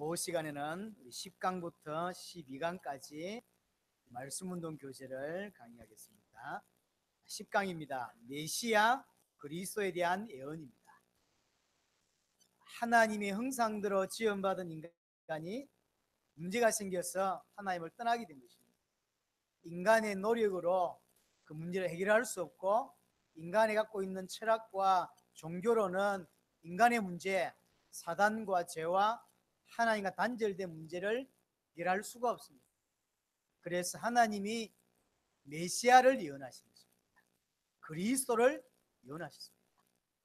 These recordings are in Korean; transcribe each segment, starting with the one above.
오후 시간에는 10강부터 12강까지 말씀운동 교재를 강의하겠습니다. 10강입니다. 메시아 그리스도에 대한 예언입니다. 하나님의 형상대로 지음받은 인간이 문제가 생겨서 하나님을 떠나게 된 것입니다. 인간의 노력으로 그 문제를 해결할 수 없고, 인간이 갖고 있는 철학과 종교로는 인간의 문제, 사단과 죄와 하나님과 단절된 문제를 해결할 수가 없습니다. 그래서 하나님이 메시아를 예언하신 것입니다. 그리스도를 예언하셨습니다.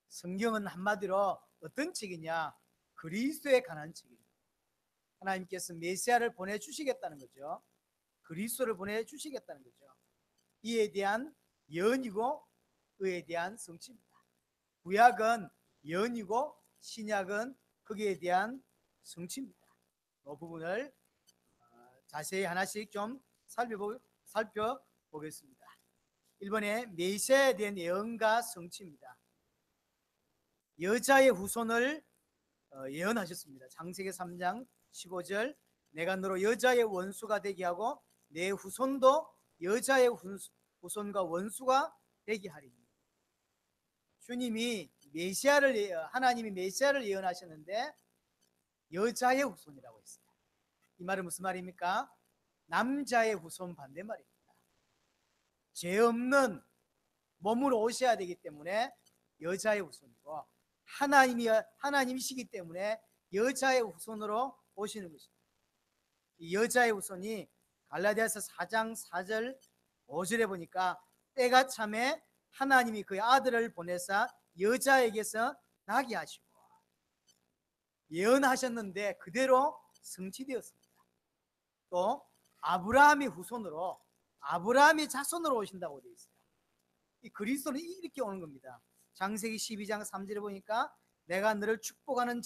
성경은 한마디로 어떤 책이냐? 그리스도에 관한 책입니다. 하나님께서 메시아를 보내주시겠다는 거죠. 그리스도를 보내주시겠다는 거죠. 이에 대한 예언이고 그에 대한 성취입니다. 구약은 예언이고 신약은 거기에 대한 성취입니다. 그 부분을 자세히 하나씩 좀 살펴보겠습니다. 1번에 메시아에 대한 예언과 성취입니다. 여자의 후손을 예언하셨습니다. 창세기 3장 15절, 내가 너로 여자의 원수가 되게 하고 내 후손도 여자의 후손과 원수가 되게 하리니. 주님이 하나님이 메시아를 예언하셨는데 여자의 후손이라고 했어요. 이 말은 무슨 말입니까? 남자의 후손 반대말입니다. 죄 없는 몸으로 오셔야 되기 때문에 여자의 후손이고, 하나님이시기 때문에 여자의 후손으로 오시는 것입니다. 이 여자의 후손이 갈라디아서 4장 4절 5절에 보니까 때가 참에 하나님이 그의 아들을 보내사 여자에게서 나게 하시고, 예언하셨는데 그대로 성취되었습니다. 또 아브라함의 후손으로, 아브라함의 자손으로 오신다고 되어 있어요. 이 그리스도는 이렇게 오는 겁니다. 창세기 12장 3절에 보니까 내가 너를 축복하는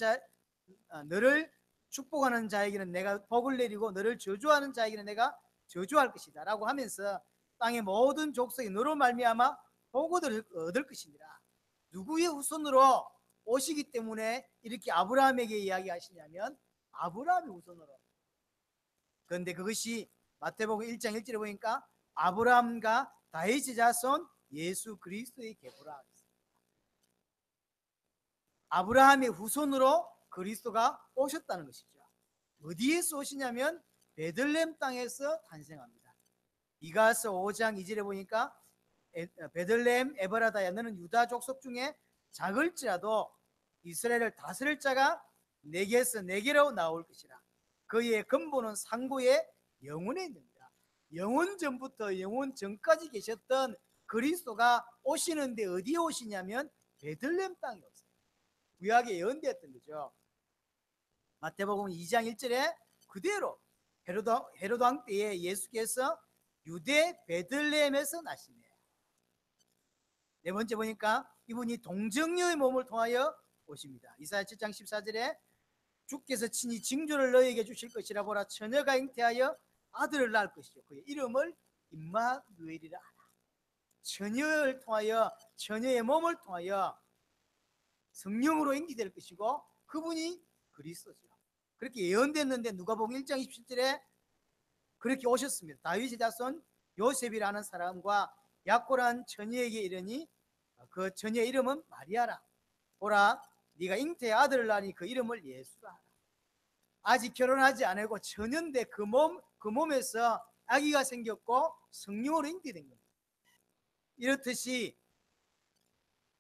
자에게는 내가 복을 내리고 너를 저주하는 자에게는 내가 저주할 것이다 라고 하면서 땅의 모든 족속이 너로 말미암아 복을 얻을 것이니라. 누구의 후손으로 오시기 때문에 이렇게 아브라함에게 이야기하시냐면 아브라함의 후손으로. 그런데 그것이 마태복음 1장 1절에 보니까 아브라함과 다윗의 자손 예수 그리스도의 계보라. 아브라함의 후손으로 그리스도가 오셨다는 것이죠. 어디에서 오시냐면 베들레헴 땅에서 탄생합니다. 미가서 5장 2절에 보니까 베들레헴 에브라다야, 너는 유다 족속 중에 작을지라도 이스라엘을 다스릴 자가 내게서 내게로 나올 것이라. 그의 근본은 상고의 영원에 있느니라. 영원 전부터 영원 전까지 계셨던 그리스도가 오시는데 어디에 오시냐면 베들레헴 땅에 오세요. 구약에 예언되었던 거죠. 마태복음 2장 1절에 그대로 헤로드 왕 때에 예수께서 유대 베들레헴에서 나시네. 네 번째 보니까 이분이 동정녀의 몸을 통하여 오십니다. 이사야 7장 14절에 주께서 친히 징조를 너에게 주실 것이라. 보라, 처녀가 잉태하여 아들을 낳을 것이요 그의 이름을 임마누엘이라 하라. 처녀를 통하여, 처녀의 몸을 통하여 성령으로 인기될 것이고 그분이 그리스도죠. 그렇게 예언됐는데 누가복음 1장 27절에 그렇게 오셨습니다. 다윗의 자손 요셉이라는 사람과 약혼한 처녀에게 이르니 그 처녀의 이름은 마리아라. 보라, 네가 잉태의 아들을 낳으니 그 이름을 예수라 하라. 아직 결혼하지 않고 처녀인데 그 몸에서 아기가 생겼고 성령으로 잉태된 겁니다. 이렇듯이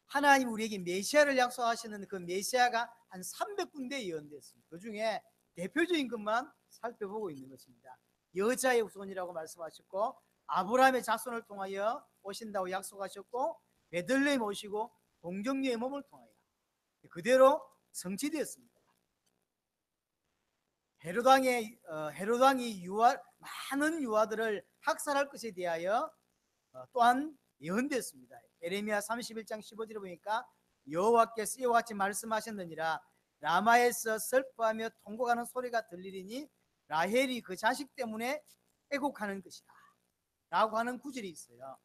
하나님 우리에게 메시아를 약속하시는 그 메시아가 한 300군데 예언됐습니다. 그 중에 대표적인 것만 살펴보고 있는 것입니다. 여자의 후손이라고 말씀하셨고, 아브라함의 자손을 통하여 오신다고 약속하셨고, 베들레헴 오시고 동정녀의 몸을 통하여 그대로 성취되었습니다. 헤롯 왕이 많은 유아들을 학살할 것에 대하여 또한 예언됐습니다. 에레미야 31장 15절에 보니까 여호와께서 이와 같이 말씀하셨느니라. 라마에서 슬퍼하며 통곡하는 소리가 들리리니 라헬이 그 자식 때문에 애곡하는 것이다 라고 하는 구절이 있어요.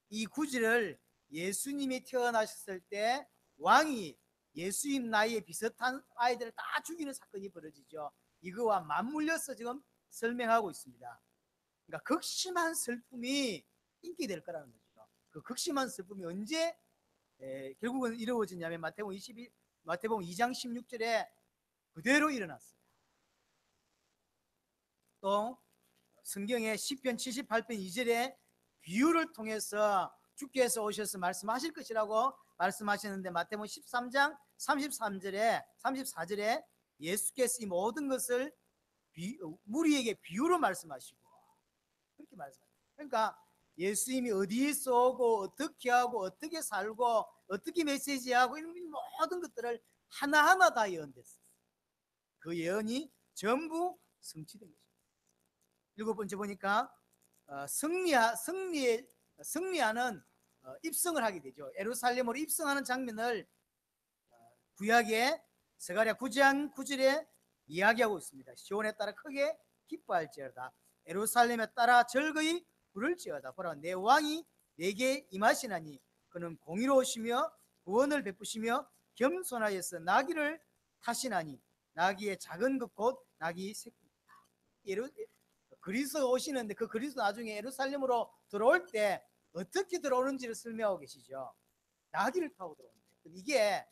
이 구절을 예수님이 태어나셨을 때 왕이 예수님 나이에 비슷한 아이들을 다 죽이는 사건이 벌어지죠. 이거와 맞물려서 지금 설명하고 있습니다. 그러니까 극심한 슬픔이 인기될 거라는 거죠. 그 극심한 슬픔이 언제 결국은 이루어지냐면 마태복음 2장 16절에 그대로 일어났어요. 또 성경의 시편 78편 2절에 비유를 통해서 주께서 오셔서 말씀하실 것이라고 말씀하셨는데, 마태복음 13장 34절에 예수께서 이 모든 것을 무리에게 비유로 말씀하시고 그렇게 말씀하셨어요. 그러니까 예수님이 어디에서 오고 어떻게 하고 어떻게 살고 어떻게 메시지하고 이런 모든 것들을 하나하나 다 예언됐어요. 그 예언이 전부 성취된 것입니다. 7번째 보니까 승리하는 입성을 하게 되죠. 예루살렘으로 입성하는 장면을 구약의 스가랴 9장 9절에 이야기하고 있습니다. 시온에 따라 크게 기뻐할지어다, 예루살렘에 따라 즐거이 부를지어다. 보라, 내 왕이 내게 임하시나니 그는 공의로우시며 구원을 베푸시며 겸손하여서 나귀를 타시나니 나귀의 작은 것 곧 나귀 새끼입니다. 그리스도 오시는데 그 그리스도 나중에 예루살렘으로 들어올 때 어떻게 들어오는지를 설명하고 계시죠. 나귀를 타고 들어오는데 이게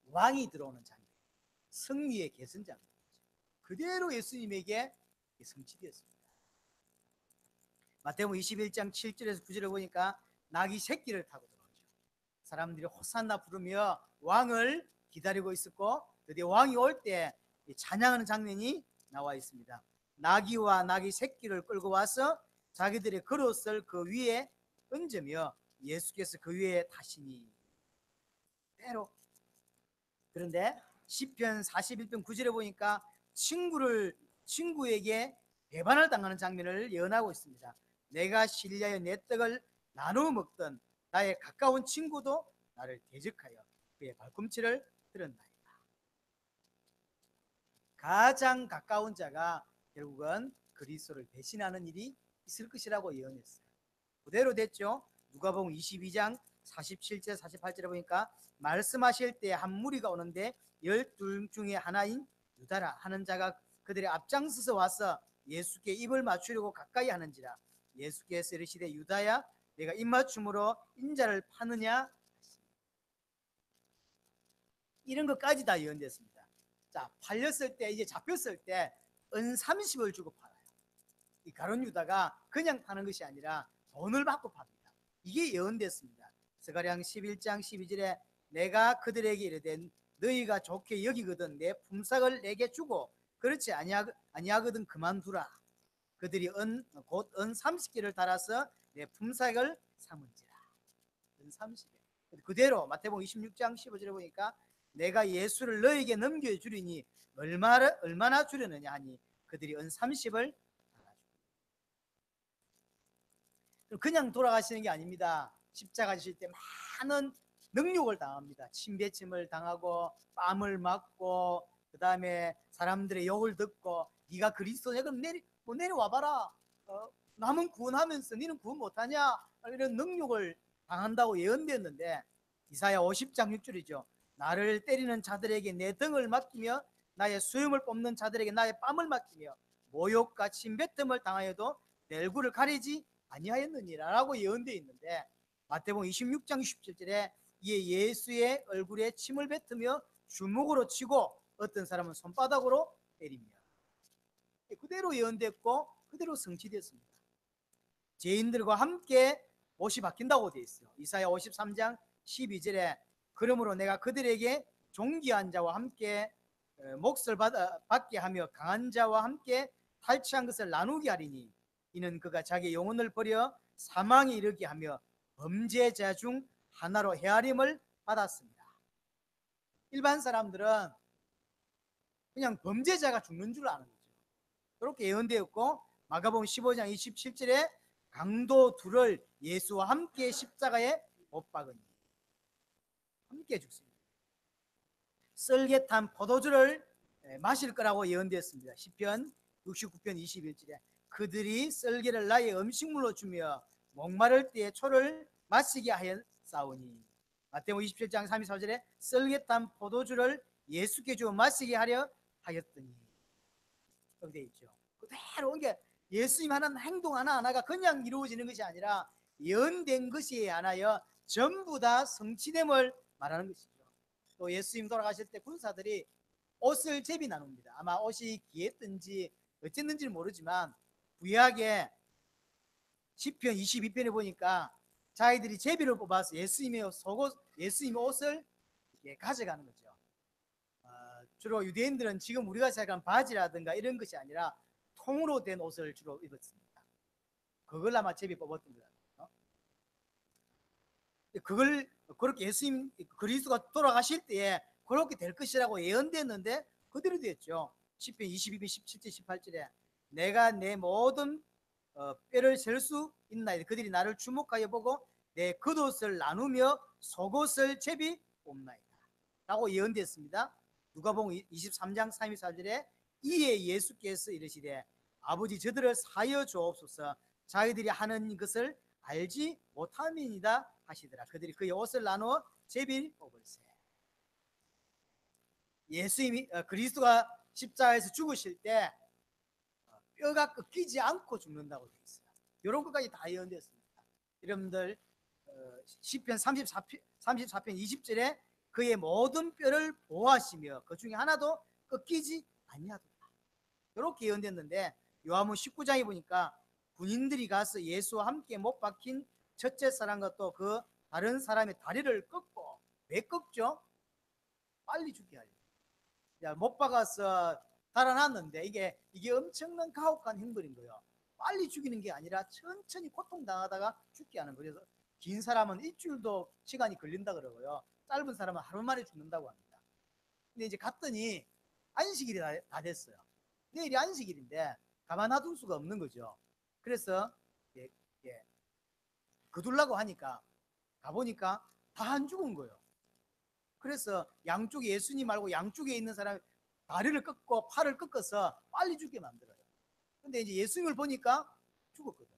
왕이 들어오는 장면, 승리의 계승 장면, 그대로 예수님에게 성취되었습니다. 마태복음 21장 7절에서 9절을 보니까 나귀 새끼를 타고 들어오죠. 사람들이 호산나 부르며 왕을 기다리고 있었고 드디어 왕이 올 때 찬양하는 장면이 나와 있습니다. 나귀와 나귀 새끼를 끌고 와서 자기들의 그릇을 그 위에 얹으며 예수께서 그 위에 타시니 때로. 그런데 시편 41편 9절에 보니까 친구에게 배반을 당하는 장면을 예언하고 있습니다. 내가 신뢰하여 내 떡을 나누어 먹던 나의 가까운 친구도 나를 대적하여 그의 발꿈치를 들었나이다. 가장 가까운 자가 결국은 그리스도를 배신하는 일이 있을 것이라고 예언했어요. 그대로 됐죠. 누가복음 22장 47절 48절에 보니까 말씀하실 때 한 무리가 오는데 12 중에 하나인 유다라 하는 자가 그들의 앞장서서 와서 예수께 입을 맞추려고 가까이 하는지라 예수께서 이르시되 유다야 내가 입맞춤으로 인자를 파느냐. 이런 것까지 다 예언됐습니다. 자, 팔렸을 때 이제 잡혔을 때 은 30을 주고 팔아요. 이 가룟 유다가 그냥 파는 것이 아니라 돈을 받고 팝니다. 이게 예언됐습니다. 스가랴 11장 12절에 내가 그들에게 이르되 너희가 좋게 여기거든 내 품삯을 내게 주고 그렇지 아니하거든 그만두라. 그들이 곧 은 30개를 달아서 내 품삯을 삼은지라. 은 30개. 그대로 마태복음 26장 15절에 보니까 내가 예수를 너에게 넘겨주리니 얼마나 주려느냐 하니 그들이 은 30을 그냥 돌아가시는 게 아닙니다. 십자가 지실 때 많은 능욕을 당합니다. 침뱉음을 당하고 뺨을 맞고 그 다음에 사람들의 욕을 듣고 네가 그리스도냐 그럼 내려와봐라. 남은 구원하면서 너는 구원 못하냐 이런 능욕을 당한다고 예언되었는데 이사야 50장 6절이죠. 나를 때리는 자들에게 내 등을 맡기며 나의 수염을 뽑는 자들에게 나의 뺨을 맡기며 모욕과 침뱉음을 당하여도 내 얼굴을 가리지 아니하였느니라 라고 예언되어 있는데 마태복음 26장 67절에 이에 예수의 얼굴에 침을 뱉으며 주먹으로 치고 어떤 사람은 손바닥으로 때리며 그대로 예언됐고 그대로 성취됐습니다. 죄인들과 함께 못이 박힌다고 되어 있어요. 이사야 53장 12절에 그러므로 내가 그들에게 존귀한 자와 함께 몫을 받게 하며 강한 자와 함께 탈취한 것을 나누게 하리니 이는 그가 자기 영혼을 버려 사망에 이르게 하며 범죄자 중 하나로 헤아림을 받았습니다. 일반 사람들은 그냥 범죄자가 죽는 줄 아는 거죠. 그렇게 예언되었고 마가복음 15장 27절에 강도 둘을 예수와 함께 십자가에 못 박으니 함께 죽습니다. 썰개탄 포도주를 마실 거라고 예언되었습니다. 시편 69편 21절에 그들이 썰개를 나의 음식물로 주며 목마를 때에 초를 마시게 하였사오니 마태복음 27장 34절에 썰get한 포도주를 예수께 주어 마시게 하려 하였더니 여기 되어 있죠. 그대로 이게 예수님 하는 행동 하나하나가 그냥 이루어지는 것이 아니라 예언된 것이 하나여 전부 다 성취됨을 말하는 것이죠. 또 예수님 돌아가실 때 군사들이 옷을 제비 나눕니다. 아마 옷이 귀했든지 어쨌는지는 모르지만 구약에 시편 22편에 보니까 자기들이 제비를 뽑아서 예수님의 속옷, 예수님의 옷을 가져가는 거죠. 주로 유대인들은 지금 우리가 생각하는 바지라든가 이런 것이 아니라 통으로 된 옷을 주로 입었습니다. 그걸 아마 제비 뽑았던 것 같아요. 그걸 그렇게 예수님 그리스도가 돌아가실 때에 그렇게 될 것이라고 예언됐는데 그대로 됐죠. 시편 22편 17절 18절에 내가 내 모든 뼈를 셀 수 있나이다. 그들이 나를 주목하여 보고 내 겉옷을 나누며 속옷을 제비 뽑나이다 라고 예언됐습니다. 누가복음 23장 34절에 이에 예수께서 이르시되 아버지 저들을 사여 주옵소서 자기들이 하는 것을 알지 못함이니이다 하시더라. 그들이 그의 옷을 나누어 제비 뽑을세. 예수님이 그리스도가 십자가에서 죽으실 때 뼈가 꺾이지 않고 죽는다고 되어 있어요. 이런 것까지 다 예언됐습니다. 여러분들 시편 34편 20절에 그의 모든 뼈를 보호하시며 그 중에 하나도 꺾이지 아니하도다. 이렇게 예언됐는데 요한복음 19장에 보니까 군인들이 가서 예수와 함께 못 박힌 첫째 사람과 또 그 다른 사람의 다리를 꺾고 왜 꺾죠? 빨리 죽게 하려고. 못 박아서 달아났는데 이게 엄청난 가혹한 행동인 거예요. 빨리 죽이는 게 아니라 천천히 고통당하다가 죽게 하는 거예요. 그래서 긴 사람은 일주일도 시간이 걸린다 그러고요. 짧은 사람은 하루 만에 죽는다고 합니다. 근데 이제 갔더니 안식일이 다 됐어요. 내일이 안식일인데 가만 놔둘 수가 없는 거죠. 그래서 거둘라고 하니까 가보니까 다 안 죽은 거예요. 그래서 양쪽에 예수님 말고 양쪽에 있는 사람이 다리를 꺾고 팔을 꺾어서 빨리 죽게 만들어요. 근데 이제 예수님을 보니까 죽었거든.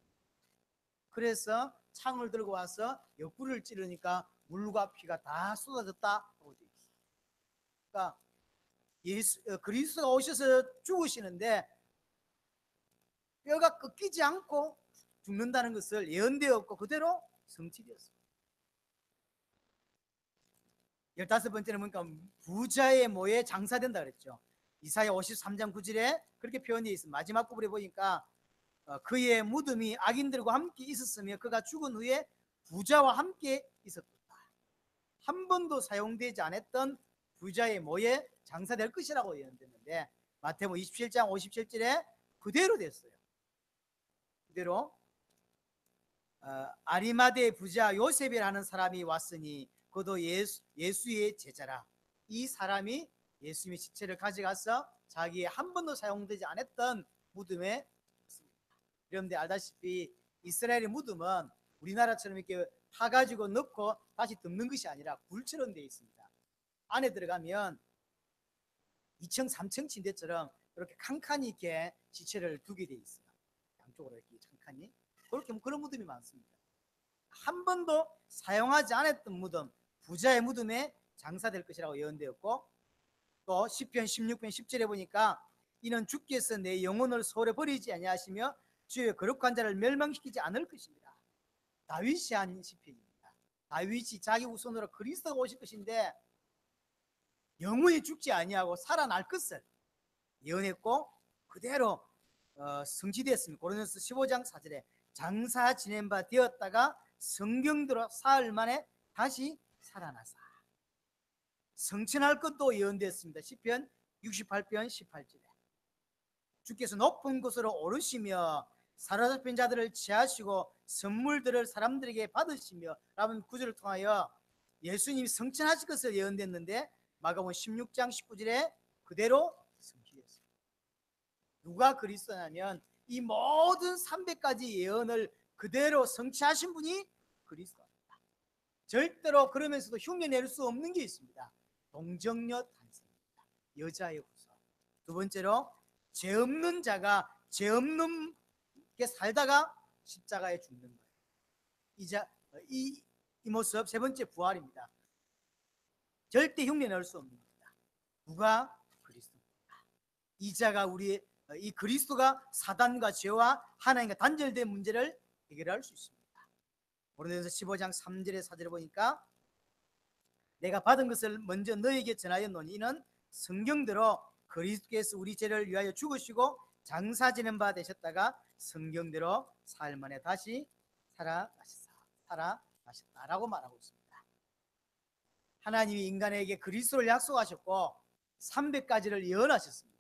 그래서 창을 들고 와서 옆구리를 찌르니까 물과 피가 다 쏟아졌다 하고 되어 있어요. 그러니까 그리스도가 오셔서 죽으시는데 뼈가 꺾이지 않고 죽는다는 것을 예언되었고 그대로 성취되었습니다. 15번째는 뭔가 부자의 모에 장사된다 그랬죠. 이사야 53장 9절에 그렇게 표현되어 있습니다. 마지막 부분에 보니까 그의 무덤이 악인들과 함께 있었으며 그가 죽은 후에 부자와 함께 있었다. 한 번도 사용되지 않았던 부자의 모에 장사될 것이라고 예언됐는데 마태복음 27장 57절에 그대로 됐어요. 그대로 아리마대 부자 요셉이라는 사람이 왔으니 그도 예수의 제자라. 이 사람이 예수님의 시체를 가져가서 자기의 한 번도 사용되지 않았던 무덤에 있습니다. 여러분들 알다시피 이스라엘의 무덤은 우리나라처럼 이렇게 파가지고 넣고 다시 덮는 것이 아니라 굴처럼 되어 있습니다. 안에 들어가면 2층 3층 침대처럼 이렇게 칸칸이 이렇게 시체를 두게 되어 있어요. 양쪽으로 이렇게 칸칸이 그렇게 그런 무덤이 많습니다. 한 번도 사용하지 않았던 무덤, 부자의 무덤에 장사될 것이라고 예언되었고 또 시편 16편 10절에 보니까 이는 주께서 내 영혼을 소홀히 버리지 아니하시며 주의 거룩한 자를 멸망시키지 않을 것입니다. 다윗이 한 시편입니다. 다윗이 자기 후손으로 그리스도가 오실 것인데 영원히 죽지 아니하고 살아날 것을 예언했고 그대로 성취되었습니다. 고린도서 15장 4절에 장사 지낸 바 되었다가 성경대로 사흘 만에 다시 살아나사 성천할 것도 예언되었습니다. 시편 68편 18절에 주께서 높은 곳으로 오르시며 사로잡힌 자들을 취하시고 선물들을 사람들에게 받으시며 라는 구절을 통하여 예수님이 성천하실 것을 예언됐는데 마가복음 16장 19절에 그대로 성취됐습니다. 누가 그리스도냐면 이 모든 300가지 예언을 그대로 성취하신 분이 그리스도입니다. 절대로 그러면서도 흉내낼 수 없는 게 있습니다. 동정녀 탄생입니다. 여자의 후손. 두 번째로 죄 없는 자가 죄 없는 게 살다가 십자가에 죽는 거예요. 이 모습 세 번째 부활입니다. 절대 흉내 낼 수 없는 겁니다. 누가? 그리스도입니다. 이 자가 이 그리스도가 사단과 죄와 하나님과 단절된 문제를 해결할 수 있습니다. 고린도전서 15장 3절의 4절을 보니까 내가 받은 것을 먼저 너에게 전하였노니 이는 성경대로 그리스도께서 우리 죄를 위하여 죽으시고 장사 지낸 바 되셨다가 성경대로 사흘 만에 다시 살아나셨다라고 말하고 있습니다. 하나님이 인간에게 그리스도를 약속하셨고 300가지를 예언하셨습니다.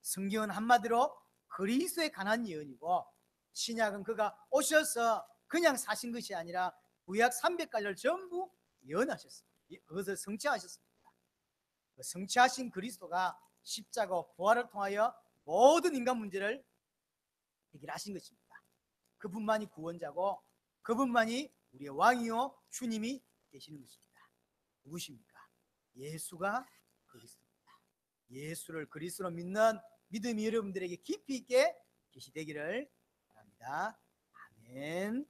성경은 한마디로 그리스도에 관한 예언이고, 신약은 그가 오셔서 그냥 사신 것이 아니라 구약 300가지를 전부 예언하셨습니다. 그것을 성취하셨습니다. 성취하신 그리스도가 십자가 부활을 통하여 모든 인간 문제를 해결하신 것입니다. 그분만이 구원자고 그분만이 우리의 왕이요 주님이 되시는 것입니다. 누구십니까? 예수가 그리스도입니다. 예수를 그리스도로 믿는 믿음이 여러분들에게 깊이 있게 계시되기를 바랍니다. 아멘.